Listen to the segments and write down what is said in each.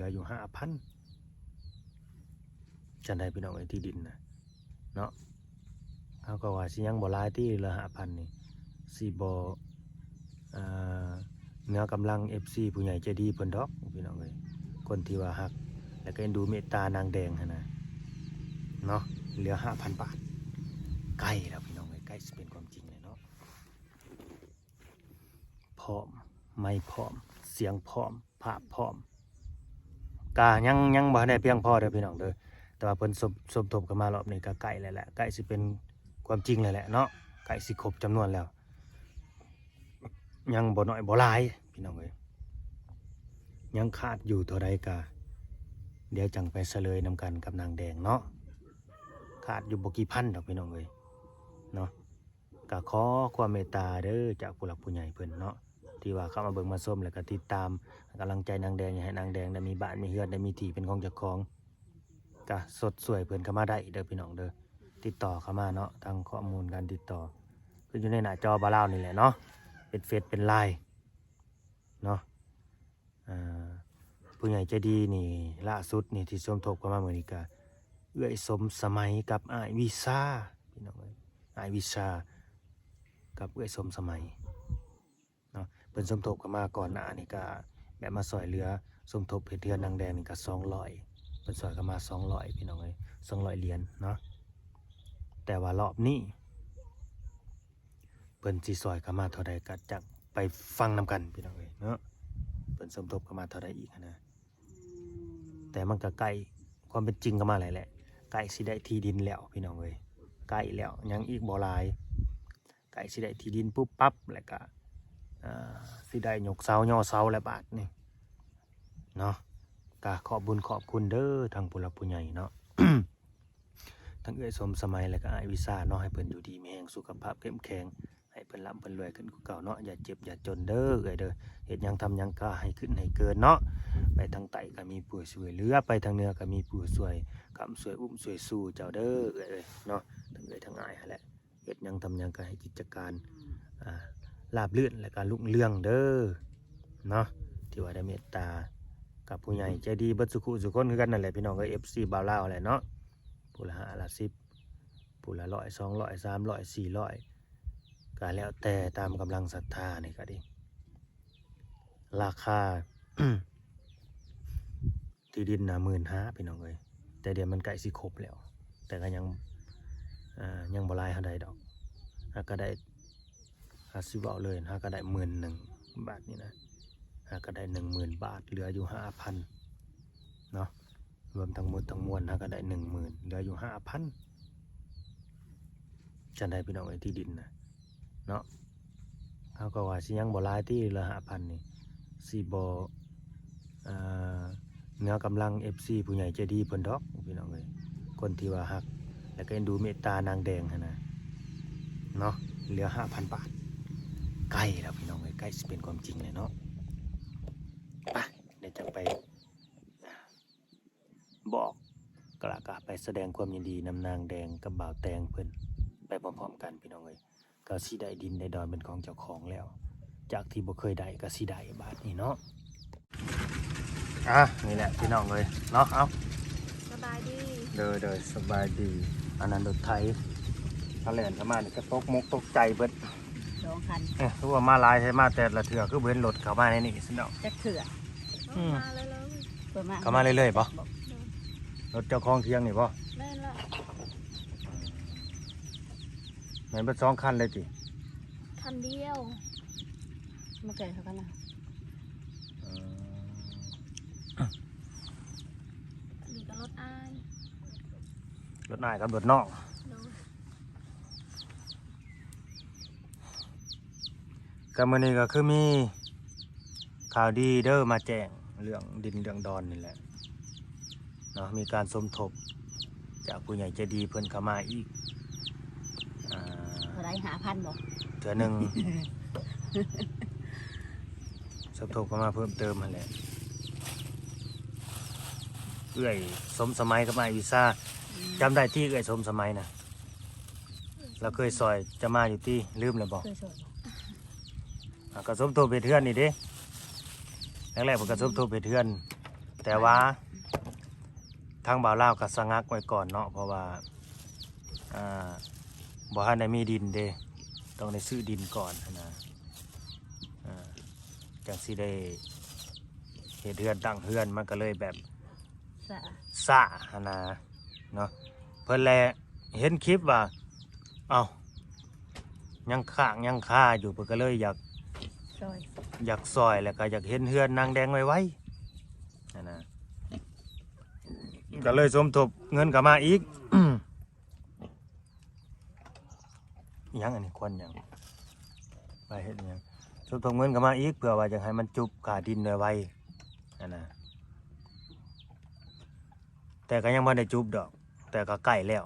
ลืออยู่5,000จังได๋พี่น้องไอ้ที่ดินน่ะเนาะเขาก็ว่าสิยังบ่หลายที่เหลือ5,000นี่สิบ่เหนือกำลัง FC ผู้ใหญ่ใจดีเพิ่นดอกพี่น้องเอ้ยคนที่ว่าฮักแล้วก็เอ็นดูเมตตานางแดงหั่นน่ะเนาะเหลือ 5,000 บาทใกล้แล้วพี่น้องเอ้ยใกล้สิเป็นความจริงแล้วเนาะพร้อมไม่พร้อมเสียงพร้อมภาพพร้อมกะยังบ่ได้เพียงพอเด้อพี่น้องเด้อแต่ว่าเพิ่นสมทบกันมารอบนี้ก็ใกล้แล้วแหละใกล้สิเป็นความจริงแล้วแหละเนาะใกล้สิครบจำนวนแล้วยังบ่น้อยบ่หลายพี่น้องเอ้ยยังขาดอยู่เท่าใดก็เดี๋ยวจังไปเฉลยนำกันกับนางแดงเนาะขาดอยู่บ่กี่พันดอกพี่น้องเอ้ยเนาะก็ขอความเมตตาเด้อจากผู้หลักผู้ใหญ่เพิ่นเนาะที่ว่าเข้ามาเบิ่งมาชมแล้วก็ติดตามกำลังใจนางแดงให้นางแดงได้มีบ้านมีเฮือนได้มีที่เป็นของเจ้าของก็สดสวยเพิ่นเข้ามาได้เด้อพี่น้องเด้อติดต่อเข้ามาเนาะทางข้อมูลการติดต่อคืออยู่ในหน้าจอบาลาวนี่แหละเนาะเป็นเฟซเป็นไลน์เนาะผู้ใหญ่ใจดีนี่ล่าสุดนี่ที่สมทบเข้ามาเมื่อนี้ก็เอื้อยสมสมัยกับอ้ายวิชาพี่น้องเอ้ยอ้ายวิชากับเอื้อยสมสมัยเนาะเพิ่นสมทบเข้ามาก่อนหน้านี่ก็แบบมาซอยเหลือสมทบเฮ็ดเรือนนางแดงนี่ก็200เพิ่นซอยเข้ามา200พี่น้องเอ้ย200เหรียญเนาะแต่ว่ารอบนี้เพิ่นสิซอยเข้ามาเท่าใดก็จักไปฟังนำกันพี่น้องเอ้ยเนาะเพิ่นสมทบเข้ามาเท่าใดอีกนะแต่มันก็ใกล้ความเป็นจริงเข้ามาแหละใกล้สิได้ที่ดินแล้วพี่น้องเอ้ยใกล้แล้วยังอีกบ่หลายใกล้สิได้ที่ดินปุ๊บปั๊บแล้วก็สิได้ยกเสาย่อเสาแล้วบาดนี่เนาะก็ขอบบุญขอบคุณเด้อทางผู้หลักผู้ใหญ่เนาะ ทั้งเอื้อยสมสมัยแล้วก็อ้ายวิชาเนาะให้เพิ่นอยู่ดีมีแรงสุขภาพเข้มแข็งให้เพิ่นร่ำเพิ่นรวยขึ้นกว่าเก่าเนาะอย่าเจ็บอย่าจนเด้อเอ้ยเด้อเฮ็ดหยังทำหยังก็ให้ขึ้นให้เกินเนาะไปทางใต้ก็มีผู้ช่วยเหลือไปทางเหนือก็มีผู้ช่วยคำช่วยอุ้มช่วยสู้เจ้าเด้อเอ้ยเนาะทั้งเอ้ยทั้งอ้ายหั่นแหละเฮ็ดหยังทำหยังก็ให้กิจการราบรื่นและก็รุ่งเรืองเด้อเนาะที่ว่าได้เมตตากับผู้ใหญ่ใจดีเบิดสุขุสุคนคือกันนั่นแหละพี่น้องก็ FC บ่าวลาวแหละเนาะผู้ละ5ละ10ผู้ละ100 200 300 400ก็แล้วแต่ตามกำลังศรัทธานี่ก็ดีราคา ที่ดินน่ะ15,000พี่น้องเอ้ยแต่เดี๋ยวมันใกล้สิครบแล้วแต่ก็ยังบ่หลายเท่าใดดอกหากก็ได้สิเว้าเลยหากก็ได้11,000 บาทนี่นะหากก็ได้10,000 บาทเหลืออยู่ 5,000 เนาะรวมทั้งหมดทั้งมวลหากก็ได้10,000เหลืออยู่ 5,000จังได๋พี่น้องไอ้ที่ดินน่ะเนาะเขาก็ว่าสิยังบ่หลายที่เหลือ 5,000 นี่สิบ่เหนือกำลัง FC ผู้ใหญ่ใจดีเพิ่นดอกพี่น้องเอ้ยคนที่ว่าฮักแล้วก็เอ็นดูเมตตานางแดงหั่นน่ะเนาะเหลือ 5,000 บาทใกล้แล้วพี่น้องเอ้ยใกล้สิเป็นความจริงแล้วเนาะไปเดี๋ยวจะไปบอกกะไปแสดงความยินดีนำนางแดงกับบ่าวแตงเพิ่นไปพร้อมๆกันพี่น้องเอ้ยก็สิได้ดินได้ดอนเป็นของเจ้าของแล้วจากที่บ่เคยได้ก็สิได้บาดนี้เนาะนี่แหละพี่น้องเอ้ยเนาะเอาสบายดีเด้อสบายดีอันนั้นรถไถถ้าแล่นเข้ามานี่ก็ตกมกตกใจเบิด2 คันคือว่ามาหลายใช่มาแต่ละเทื่อคือเว้นรถเข้ามาในนี้ซิเนาะจักเถื่อมาเลยเปิดมาเข้ามาเรื่อยๆบ่รถเจ้าของเที่ยงนี่บ่แม่นละแม่นเบิด2 คันเลยติคันเดียวมาเกิดเขากันนะนี่ก็รถอ้ายรถนายกับรถน้องก็มื้อนี้ก็คือมีข่าวดีเด้อมาแจ้งเรื่องดินเรื่องดอนนี่แหละเนาะมีการสมทบจากผู้ใหญ่ใจดีเพิ่นเข้ามาอีกอะไร5,000บ่เทื่อนึง สมทบเข้ามาเพิ่มเติมนั่นแหละเอื้อยสมสมัยกับอ้ายวิชาจำได้ที่เอื้อยสมสมัยน่ะเราเคยซอยจะมาอยู่ที่ลืมแล้วบ่ก็สมทบเฮ็ดเฮือนนี่เด้แรกๆผมก็สมทบเฮ็ดเฮือน แต่ว่าทางบ่าวลาวก็สะงักไว้ก่อนเนาะเพราะว่าบ่ทันได้มีดินเด้ต้องได้ซื้อดินก่อนนะจังสิได้เฮ็ดเฮือนตั้งเฮือนมันก็เลยแบบ สะ ซ่าหั่นนะเนาะเพิ่นแลเห็นคลิปว่าเอ้ายังค้างยังคาอยู่เพิ่นก็เลยอยาก ซอย ซอยแล้วก็อยากเห็นเฮือนนางแดงไว้นั่นนะก็เลยสมทบเงินกลับมาอีก อิหยังอันนี้ควรหยังไปเฮ็ดอิหยังสมทบเงินกลับมาอีกเพื่อว่าจะให้มันจุบขาดินไว้นั่นนะแต่ก็ยังบ่ได้จุบดอก แต่ก็ใกล้แล้ว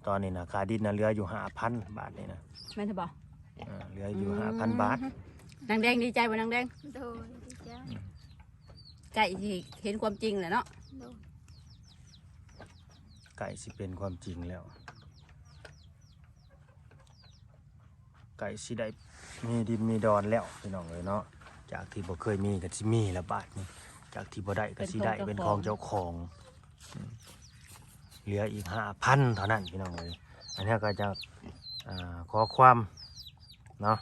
ตอนนี้นะขาดินนะเหลืออยู่5,000 บาทนี่นะ แม่นเถอะบ่ เหลืออยู่5,000 บาท นางแดงดีใจบ่นางแดง โดยดีใจ ใกล้สิเห็นความจริงแล้วเนาะ โดย ไก่สิเป็นความจริงแล้ว ไก่สิได้มีดินมีดอนแล้วพี่น้องเลยเนาะจากที่บ่เคยมีก็สิมีแล้วบาทนี่จากที่บ่ได้ก็สิได้เป็นของเจ้าของเหลืออีก5,000เท่านั้นพี่น้องเลยอันนี้ก็จะขอความเนาะ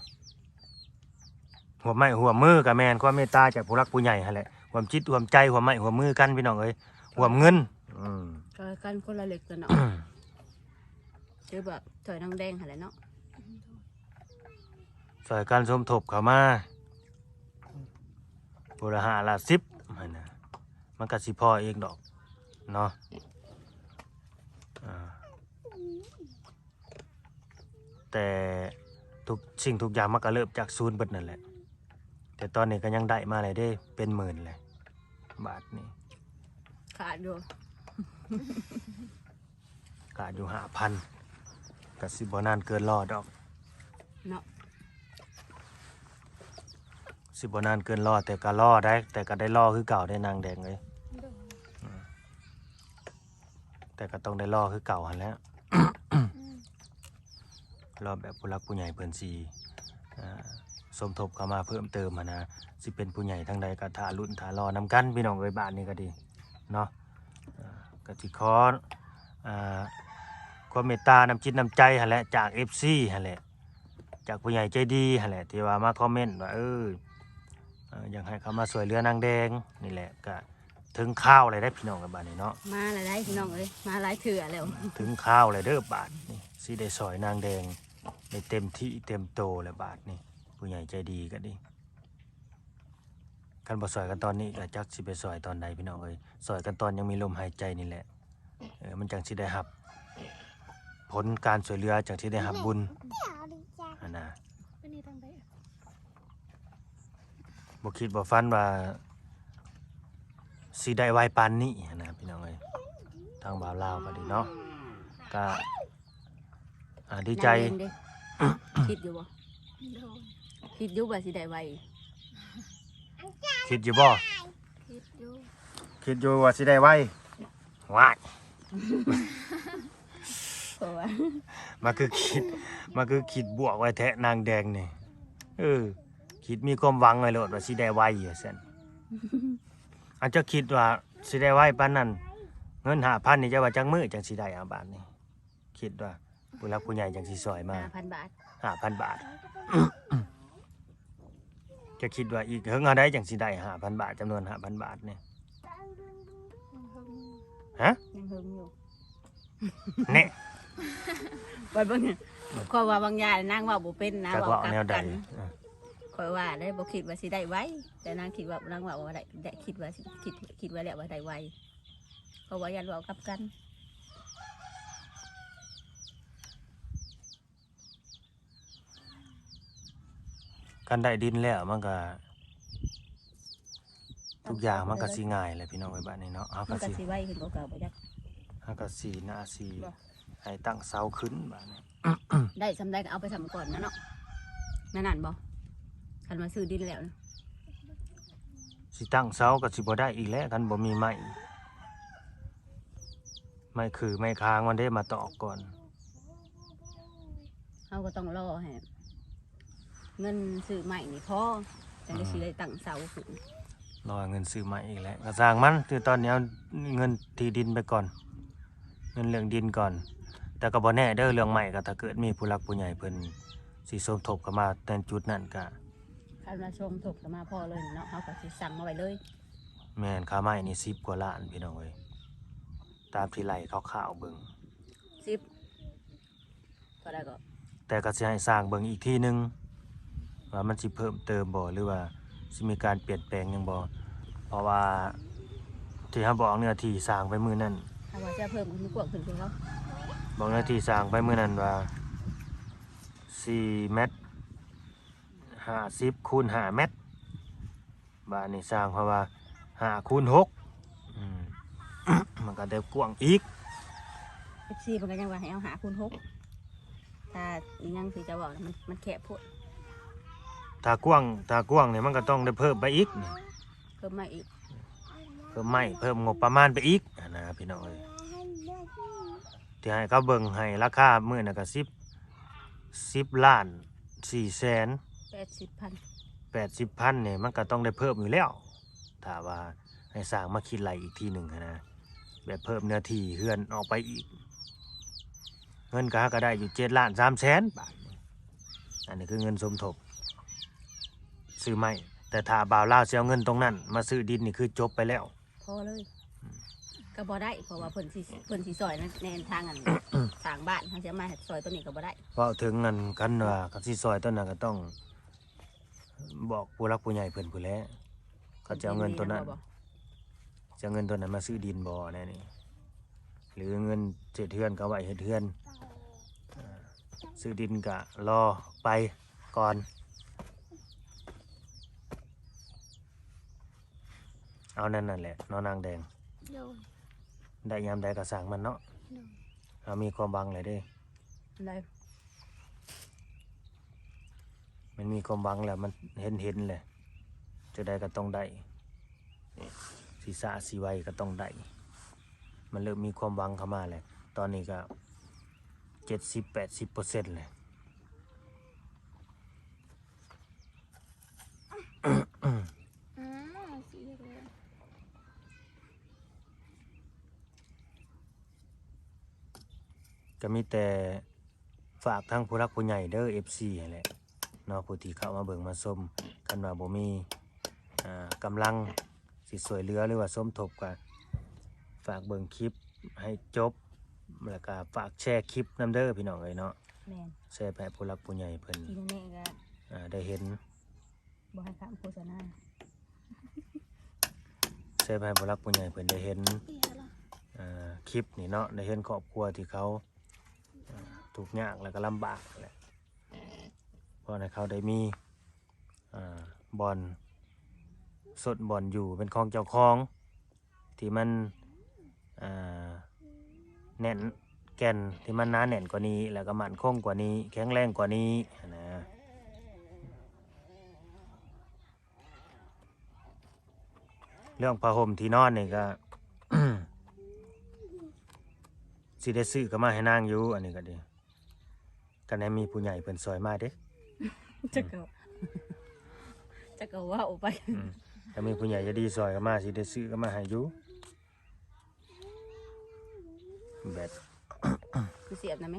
หัวไม้หัวมือกับแมนความเมตตาจากผู้รักผู้ใหญ่หั่นแหละความจิตความใจหัวไม้หัวมือกันพี่น้องเอ้ยหัวเงิน ก็กันคนละเล็กกันเนาะเจอแบบถอยนางแดงหั่นแหละเนาะ สอยการสมทบเข้ามาปุระหาละ10มันนะมันก็สิพอเองดอกเนาะแต่ทุกสิ่งทุกอย่างมันก็เริ่มจากศูนย์เบิดนั่นแหละแต่ตอนนี้ก็ยังได้มาเลยได้เป็นหมื่นเลยบาทนี่ ขาดอยู่ ขาดอยู่5,000ก็สิบ่นานเกินรอดอก เนาะ สิบ่นานเกินรอแต่ก็รอได้ แต่ก็ได้รอคือเก่าได้นางแดงเลย โดย แต่ก็ต้องได้รอคือเก่าหันแหล้ว รอแบบผู้รักผู้ใหญ่เพิ่นสิสมทบเข้ามาเพิ่มเติมหั้นนะสิเป็นผู้ใหญ่ทางใดก็ท่ารุ่นท่ารอนำกันพี่น้องเอ้ยบ้านนี้ก็ดีเนาะก็สิขอความเมตตานำจิตนำใจหั่นแหละจาก FC หั่นแหละจากผู้ใหญ่ใจดีหั่นแหละที่ว่ามาคอมเมนต์ว่าอยากให้เขามาสวยเรือนางแดงนี่แหละก็ถึงข้าวเลยได้พี่น้องกันบ้านนี้เนาะ มาหลายพี่น้องเอ้ยมาหลายเถื่อแล้ว ถึงข้าวเลยเด้อบาทนี่สิได้สอยนางแดงได้เต็มที่เต็มโตเลยบาทนี่ผู้ใหญ่ใจดีก็ดีกันบ่สอยกันตอนนี้ก็จักสิไปสอยตอนใดพี่น้องเอ้ยสอยกันตอนยังมีลมหายใจนี่แหละมันจังสิได้รับผลการช่วยเหลือจังสิได้รับบุญอันน่ะ เป็นนี่ทางใด บ่คิดบ่ฝันว่าสิได้ไวปานนี้นะพี่น้องเอ้ยทางบ่าวลาวก็ดีเนาะก็ดีใจ นางแดงเด้ คิดอยู่บ่ โดย คิดอยู่ว่าสิได้ไว คิดอยู่บ่ คิดอยู่ คิดอยู่ว่าสิได้ไวว้าย เพราะว่า มันคือคิดบวกไว้แท้นางแดงนี่คิดมีความหวังไว้โลดว่าสิได้ไวอยู่ซั่น อาจจะคิดว่าสิได้ไวปานนั้นเงิน5,000นี่จะว่าจังมื้อจังสิได้บาทนี่คิดว่าผู้รักผู้ใหญ่จังสิซอยมา 5,000 บาท 5,000 บาท จะคิดว่าอีกเฮิงเฮาได้จังสิได้ 5,000 บาทจำนวน 5,000 บาทนี่ฮะ ยังเฮิงอยู่ แน่ ว่าเบิ่งข้อยว่าบางอย่างนางว่าบ่เป็นนะ จัก เว้า เว้าก ลั แนว บ ใด กันข้อยว่าได้บ่คิดว่าสิได้ไวแต่นางคิดว่านางว่าบ่ได้คิดว่าสิคิดว่าแล้วว่าได้ไวเพราะว่ายันเว้ากลับกัน กันได้ดินแล้วมันก็ทุกอย่างมันก็สิง่ายแหละพี่น้องไว้บ้านนี้เนาะเฮา มั ก็ นก็ สิ สิไวขึ้นกว่าเก่าบ่จัก หน้าสิ บ่ ให้ตั้งเสาขึ้นบ้านนี้ ได้สำได้ก็เอาไปทำก่อนนะเนาะนั่นบ่คันมาซื้อดินแล้วนะ สิตั้งเสาก็สิบ่ได้อีกแล้วกันบ่มีไม้คือไม้ค้างมันได้มาตอกก่อน เฮาก็ต้องรอให้เงินซื้อใหม่นี่พอจังได้สิได้ตั้งเสาขึ้น รอเงินซื้อใหม่อีกแล้วก็สร้างมันคือตอนนี้เอาเงินที่ดินไปก่อนเงินเรื่องดินก่อนแต่ก็บ่แน่เด้อเรื่องใหม่ก็ถ้าเกิดมีผู้หลักผู้ใหญ่เพิ่นสิสมทบเข้ามาแต่จุดนั้นก็ คันมาชมถูกก็มาพอเลยเนาะเฮาก็สิสั่งมาไว้เลย แม่นค่าไม้นี่10กว่าล้านพี่น้องเอ้ยตามที่ไล่ข่าวๆเบิ่ง 10ก็ได้ก็ แต่ก็สิให้สร้างเบิ่งอีกทีนึงว่ามันสิเพิ่มเติมบ่หรือว่าสิมีการเปลี่ยนแปลงหยังบ่เพราะว่าที่เฮาบอกเนื้อที่สร้างไปมื้อนั้น ถ้าว่าจะเพิ่มขึ้นกว้างขึ้นคือเขา บอกเนื้อที่สร้างไปมื้อนั้นว่า4เมตร50คูณ5เมตรบ้านนี้สร้างเพราะว่า5คูณ6มันก็ได้กว้างอีก FC เพิ่นก็ยังว่าให้เอาหาคูณ6ถ้าอีหยังที่จะเว้าน่ะมันแคบโพด ถ้ากว้างเนี่ยมันก็ต้องได้เพิ่มไปอีกนี่ เพิ่มมาอีก เพิ่มไม่เพิ่มงบประมาณไปอีกนะพี่น้องเอ้ยที่ให้เขาเบิ่งให้ราคามื้อน่ะก็10ล้าน4แสน 80,000 80,000เนี่ยมันก็ต้องได้เพิ่มอยู่แล้วถ้าว่าให้สร้างมาคิดไหลอีกทีหนึ่งหั้นนะแบบเพิ่มเนื้อที่เฮือนออกไปอีกเงินก็ได้อยู่7ล้าน3แสนบาทอันนี้คือเงินสมทบซื้อไม่แต่ถ้าบ่าวลาวสิเอาเงินตรงนั้นมาซื้อดินนี่คือจบไปแล้ว พอเลยก็บ่ได้เพราะว่าเพิ่นสิซอยในทางอัน ทางบ้านเขาจะมาซอยตัวนี้ก็บ่ได้ เพราะถึงนั้นกันว่าคันสิซอยต้นนั้นก็ต้องบอกผู้รักผู้ใหญ่เพิ่นผู้แลเขาจะเอาเงินตัวนั้นจะเอาเงินตัวนั้นมาซื้อดินบ่แน่นี่หรือเงินเฮ็ดเฮือนก็เอาไว้เฮ็ดเฮือนซื้อดินก็รอไปก่อนเอานั่นแหละเนาะนางแดง โดย ได้ยามใดก็สั่งมันเนาะ โดย เอามีความหวังเลยเด้ ได้ มันมีความหวังแล้วมันเห็นเลยจะได้ก็ต้องได้นี่ศีรษะสีไวก็ต้องได้มันเริ่มมีความหวังเข้ามาเลยตอนนี้ก็70-80%เลย สีเหลือง ก็มีแต่ฝากทั้งผู้รักผู้ใหญ่เด้อ FC นั่นแหละเนาะผู้ที่เข้ามาเบิ่งมาชมกันว่าบ่มีกำลังสิสวยเหลือหรือว่าสมทบก็ฝากเบิ่งคลิปให้จบแล้วก็ฝากแชร์คลิปนำเด้อพี่น้องเอ้ยเนาะ แม่น แชร์ไปให้ผู้รักผู้ใหญ่เพิ่น ทีนี้ก็ ได้เห็น บ่ให้ข้ามโฆษณา แชร์ไปให้ผู้รักผู้ใหญ่เพิ่นได้เห็น สีอะไร คลิปนี่เนาะได้เห็นครอบครัวที่เขาทุกข์ยากแล้วก็ลำบากแหละเพราะให้เขาได้มีบอนสดบอนอยู่เป็นของเจ้าของที่มันแน่นแก่นที่มันหนาแน่นกว่านี้แล้วก็มั่นคงกว่านี้แข็งแรงกว่านี้นะเรื่องผ้าห่มที่นอนนี่ก็ สิได้ซื้อก็มาให้นางอยู่อันนี้ก็ดีกันแน่มีผู้ใหญ่เพิ่นซอยมาเด้ จะก็จะก็ว่าออกไป ถ้ามีผู้ใหญ่จะดีซอยก็มาสิได้ซื้อก็มาให้อยู่แบบ คือเสียบนะไหม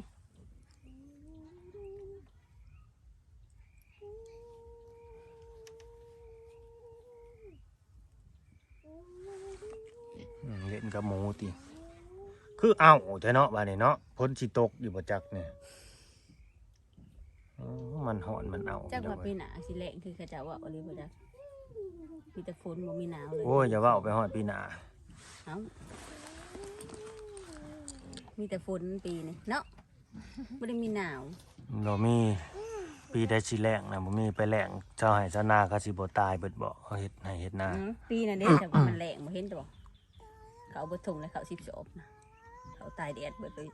เล่นกับหมูติคือเอาแท้เนาะบาดนี้เนาะพ้นสิตกอยู่บ่จักเนี่ยมันหอนมันเอา จักว่า เด้อ ปี เว้ย หน้าสิแรงคือเขาเจ้าว่าอะไรบ่จักมีแต่ฝนบ่มีหนาวเลย โอ้ยอย่าเว้าไปฮอดปีหน้า เอ้ามีแต่ฝนปีนี้เนาะบ่ได้มีหนาว เรามีปีได้สิแรงนะบ่มีไปแรงเจ้าให้เจ้านาก็สิบ่ตายเบิดบ่เขาเฮ็ดให้เฮ็ดนา ปีนั้นเด้แต่ว่ามันแรงบ่เห็นดอกเขาเอาเบิดถุงแล้วเขา10ศพนะเขาตายแดดเบิดเลย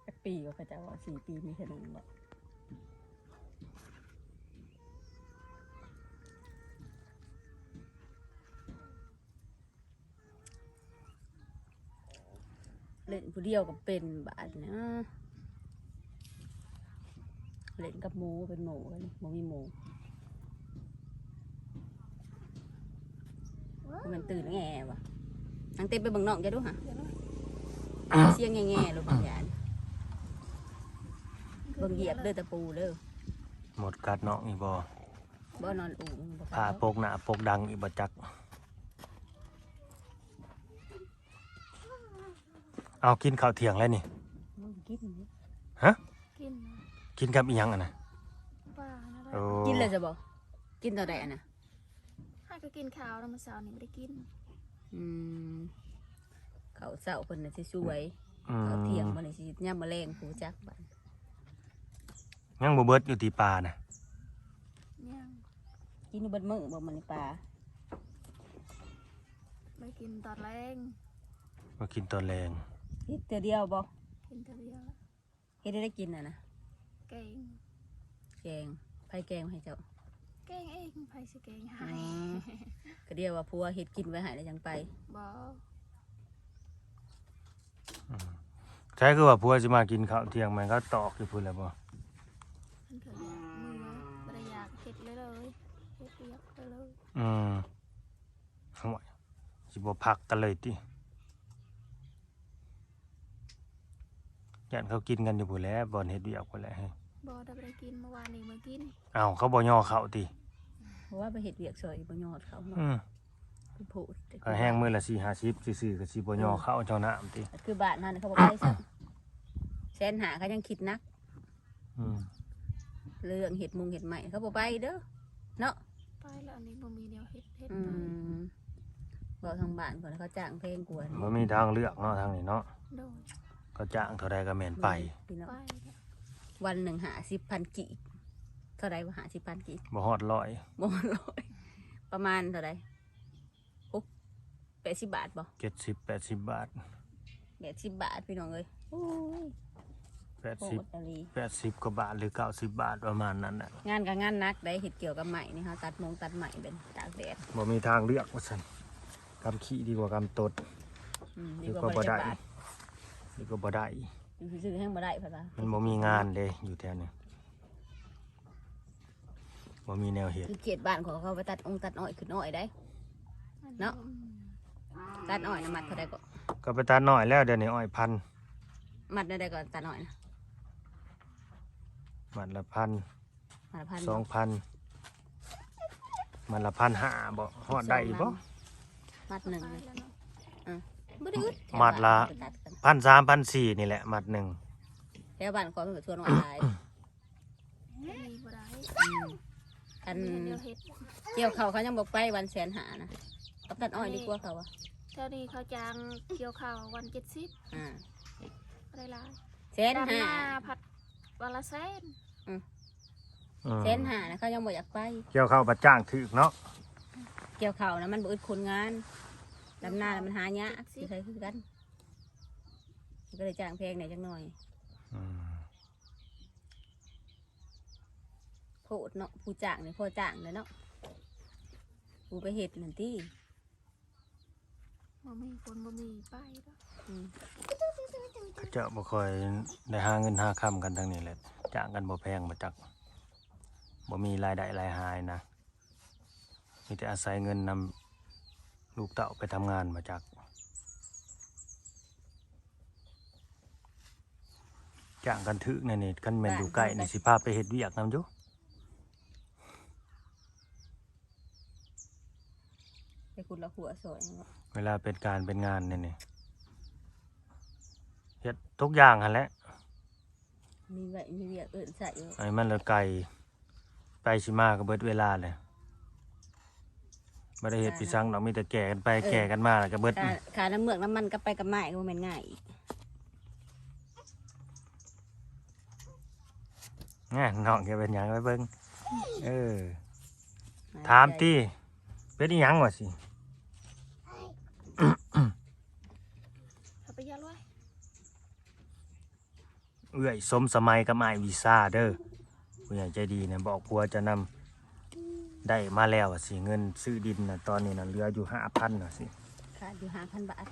จักปีว่าเขาเจ้าว่า4 ปีมีแค่นึงบ่เล่นผู้เดียวก็เป็นบาดเนาะเล่นกับหมูเป็นหมูกันบ่มีหมู มันตื่นแง่วะนางเต้นไปเบิ่งน้องจะดูฮะเสียงแง่ๆลูกบางอย่างเบิ่งเหยียบเด้อตะปูเด้อ หมดกัดเนาะอีบ่ บ่นอนอู่บ่ ผ้าโปกหน้าโปกดังอีบ่จักเอากินข้าวเที่ยงแล้วนี่ กิน กินนะ กินกับอีหยังอ่ะนะ ป้านะได้ โอ้ กินเลยจะบ่กินตอนใดอ่ะนะ ให้ก็กินข้าวแล้วมื้อเช้านี่ไม่ได้กิน อืมเขาเศร้าเพิ่นน่ะสิสวย อืม เขาเที่ยงมันนี่สิย่ำมะแรงผู้จักบัด ยังบ่เบิดอยู่ที่ป่านะ ยัง กินอยู่เบิดมื้อบ่มันในป่า ไม่กินตอนแรง มากินตอนแรง เฮ็ดเทื่อเดียวบ่ กินแต่เดียวละ เฮ็ดได้กินน่ะนะ แกง แกงไผแกงให้เจ้า แกงเองไผสิแกง อ๋ ให้ อก็เดียวว่าผัวเฮ็ดกินไว้ให้แล้วจังไป บ่ ใช่คือว่าผัวสิมากินข้าวเที่ยงมันก็ตอกอยู่พุ่นแหล้วบ่ มันก็อยากมือบ่ได้อยากเฮ็ดเลยเฮ็ดเรียบเลย อืมห่วยสิบ่พักกันเลยติยันเขากินกันอยู่พุ่นแหล้วบ่อนเฮ็ดเวียกพุ่นแหละ บ่ได้กินเมื่อวานนี้มากิน เอ้าเขาบ่ย่อเขาติ เพราะว่าไปเฮ็ดเวียกซอยบ่ยอดเขาเนาะ อืม คือพูดต่ ก็แห้งมื้อละ4-50ซื่อๆก็สิบ่ย่อเขาเจ้าน้ำติ คือบ้านนั้นเขาบ่ไปซะแสนหาเขายังคิดนัก อืม เรื่องเห็ดมุงเห็ดใหม่เขาบอกไปเด้อเนาะ ไปแล้วอันนี้บ่มีแนวเฮ็ด อืมบอกทางบ้านก่อนเขาจ้างเพลงกวน บ่มีทางเลือกเนาะทางนี้เนาะ โดย ก็จ้างเท่าใดก็แม่นไป พี่น้อง ไปแล้ว วันหนึ่ง50,000 กีบเท่าไรวะ50,000 กีบ บ่ฮอดร้อย บ่ร้อยประมาณเท่าไร80 บาทบ่ 70-80 บาท 80 บาทพี่น้องเอ้ยโอ้ยโคตร 80 อะไร 80กว่าบาทหรือ90บาทประมาณนั้นน่ะ งานกับงานนักได้เห็ดเกี่ยวกับไหมนี่เขาตัดไหมเป็นตากแดด บ่มีทางเลือกว่าซั่นกำขี้ดีกว่ากำตด ดีกว่าบริจาค ดีกว่าบ่ได้ ซื้อให้บ่ได้เพิ่นว่า มันบ่มีงานเด้อยู่แถวนี้บ่มีแนวเฮ็ด คือเขตบ้านของเขาไปตัดตัดอ้อยขึ้นอ้อยได้ เนาะ ตัดอ้อยนะมัดเท่าใดก็ ก็ไปตัดน้อยแล้วเดี๋ยวนี้อ้อยพัน มัดได้ก็ตัดอ้อยนะ มัดละพัน มัดละพัน 2,000มันละ1,500บ่ฮอดได้บ่ มัดหนึ่ง ไปแล้วเนาะ บ่ได้อึด มัดละ ตัดกัน 1,300 1,400นี่แหละมัดหนึ่ง แถวบ้านขอมันเป็นส่วนอ้อยหลาย บ่มีบ่ได้ อัน มีแนวเฮ็ด เกี่ยวเขายังบอกไปวันแสนหานะกับตัดอ้อยดีกว่าเขาอะ เท่านี้เขาจ้างเกี่ยวข้าววัน70 อ่า บ่ได้หลาย แสน ดำ หา หน้าผัดวันละแสน อืม แสนหานะเขายังบอกอยากไป เกี่ยวข้าวบัดจ้างถึกเนาะ เกี่ยวเขานะมันบ่อึดคนงานดำนาแล้วมันหายากสิใครคือกันก็เลยจ้างแพงหน่อยจังหน่อย อืม โพดเนาะผู้จ้างเนี่ยพ่อจ้างเลยเนาะผู้ไปเห็ดนั่นที่ บ่มีคนบ่มีไปแล้ว เขาเจ้าบ่ค่อยได้หาเงินหาค่ำกันทางนี้แหละจ้างกันบ่แพงบ่จักบ่มีรายได้รายหายนะมีแต่อาศัยเงินนำลูกเต้าไปทำงานมาจักจ้างกันถึกนี่คันแม่นอยู่ใกล้นี่สิพาไปเฮ็ดเวียกนำอยู่ ไปคุณละหัวสวยเนาะ เวลาเป็นการเป็นงานนี่เฮ็ดทุกอย่างหั่นแหละ มีไว้มีเวียกอื่นใส่อยู่ ไอ้มันละไกลไปสิมาก็เบิดเวลาเลยบ่ได้เฮ็ดพี่ซังดอกมีแต่แก่กันไปแก่กันมาแล้วก็เบิด ขาน้ำเมือกน้ำมันก็ไปกับไม้ก็บ่แม่นง่ายอีก แง่น้องแกเป็นหยังไปเบิ่งเออถามติเป็นอีหยังวะสิ เอาไปยัดไว้ เอื้อยสมสมัยกับอ้ายวีซ่าเด้อผู้ใหญ่ใจดีนะบอกผัวจะนำได้มาแล้วอะสิเงินซื้อดินน่ะตอนนี้น่ะเหลืออยู่ 5,000น่ะสิ ขาดอยู่5,000 บาท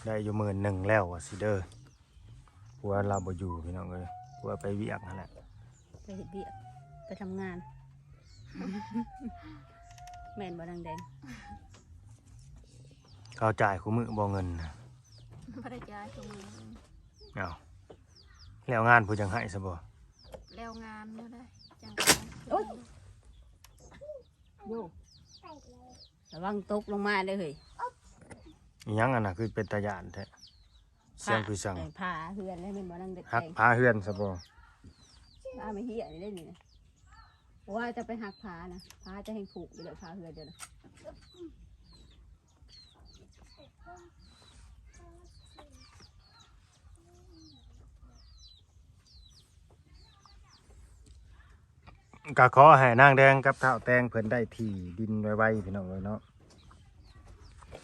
ได้อยู่11,000แล้วอะสิเด้อผัวเราบ่อยู่พี่น้องเอ้ยผัวไปเวียกนั่นแหละ ไปเฮ็ดเวียกไปทำงาน แ ม่นบ่นางแดง เขาจ่ายคู่มือบ่เงินน่ะ บ่ได้จ่ายทุกมื้อ เอาแล้วงานผู้จังให้ซะบ่ แล้วงานเนี่ยได้จัง โอ๊ย โยระวังตกลงมาเด้อเฮ้ย อีหยังอันน่ะคือเป็นตาย่านแท้เสียงคือสั่ง ผ้าเฮือนแล้วแม่นบ่นางแดง หักพาเฮือนซะบ่ ผ้าไม่เหี้ยนี่ได้นี่นะว่าจะไปหักผ้านะผ้าจะให้ผูกอยู่เลยผ้าเฮือนเดี๋ยวนะ ก็ขอให้นางแดงกับเฒ่าแตงเพิ่นได้ที่ดินไวๆพี่น้องเอ้ยเนาะ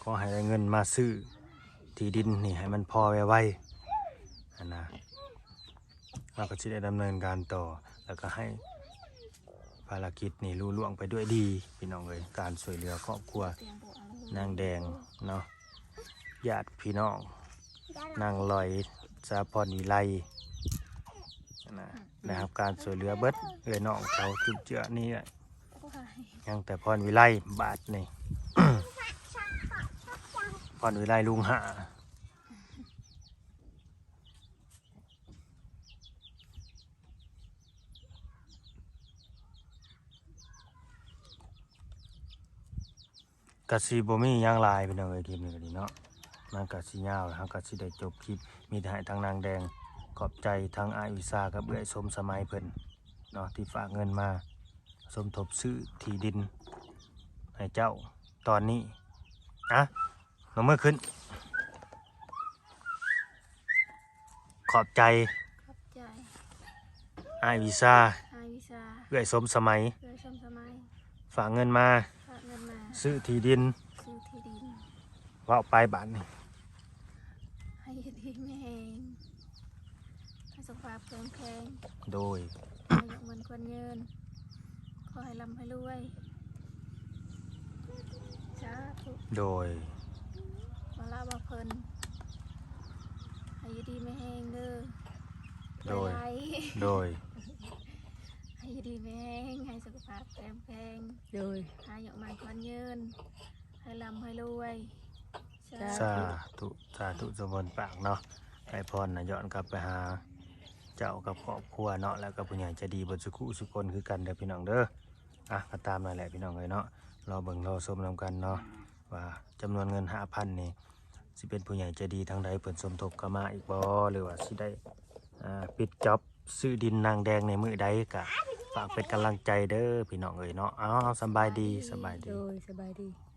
ขอให้ได้เงินมาซื้อที่ดินนี่ให้มันพอไวๆอันนะเราก็สิได้ดำเนินการต่อแล้วก็ให้ภารกิจนี่ลุล่วงไปด้วยดีพี่น้องเอ้ยการช่วยเหลือครอบครัว เตียงบ่เอาเลย นางแดงเนาะญาติพี่น้องนางลอยสาพรวิไลนะนะครับการช่วยเหลือเบิดเอ้ยน้องเขาจุดเจือนี่แหละ โอ้ย ยังแต่พรวิไลบาทนี่ พรวิไลลุงหากะสิบ่มีหยังหลายพี่น้องเอ้ยคลิปนี้ก็ดีเนาะมันกะสิยาวแล้วกะสิได้จบคลิปมีแต่ให้ทางนางแดงขอบใจทางอายวิซากับเอื้อยสมสมัยเพิ่นเนาะที่ฝากเงินมาสมทบซื้อที่ดินให้เจ้าตอนนี้อะลงมือขึ้น ขอบใจ ขอบใจ อายวิซา อายวิชา เอื้อยสมสมัย เพื่อชมสมัย ฝากเงินมา ฝากเงินมา ซื้อที่ดิน ซื้อที่ดิน เว่าไปบาทนี่ ให้อยู่ดีไม่แห้งให้สุขภาพแข็งแรง โดย ให้ยกมันควรยืนขอให้ร่ำให้รวยสาธุ โดย มาลาบาเพิ่นให้อยู่ดีไม่แห้งเด้อ โดย ไหล โดย ให้อยู่ดีไม่แห้งให้สุขภาพแข็งแรง โดย ให้ยกมันควรยืนให้ร่ำให้รวย สาธุสาธุสมบูรณ์ปากเนาะให้พรนะย้อนกลับไปหา เจ้ากับครอบครัวเนาะแล้วก็ผู้ใหญ่ใจะดีบนสุขุสุคนคือกันเด้อพี่น้องเด้ออ่ะก็ตามนั่นแหละพี่น้องเลยเนาะรอเบิ่งรอชมนำกันเนาะว่าจำนวนเงิน5,000นี่สิเป็นผู้ใหญ่ใจดีทางใดเพิ่นสมทบเข้ามาอีกบ่หรือว่าสิได้ปิดจ็อบซื้อดินนางแดงในมือใดก็ฝากเป็นกำลังใจเด้อพี่น้องเอ้ยเนาะเอาสำบายดีสำบายดี โดยสบายดี ส